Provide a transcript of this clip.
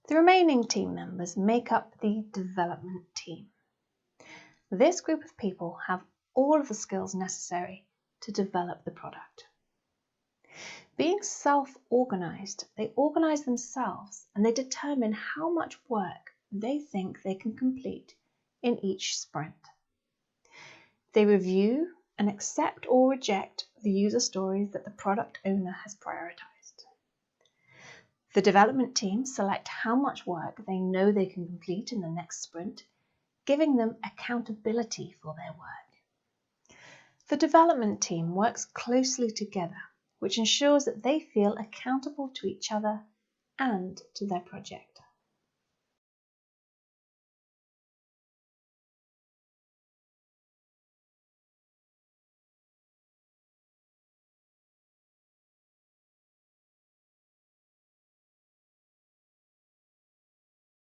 The remaining team members make up the development team. This group of people have all of the skills necessary to develop the product. Being self-organized, they organize themselves and they determine how much work they think they can complete in each sprint. They review and accept or reject the user stories that the product owner has prioritized. The development team select how much work they know they can complete in the next sprint, giving them accountability for their work. The development team works closely together, which ensures that they feel accountable to each other and to their project.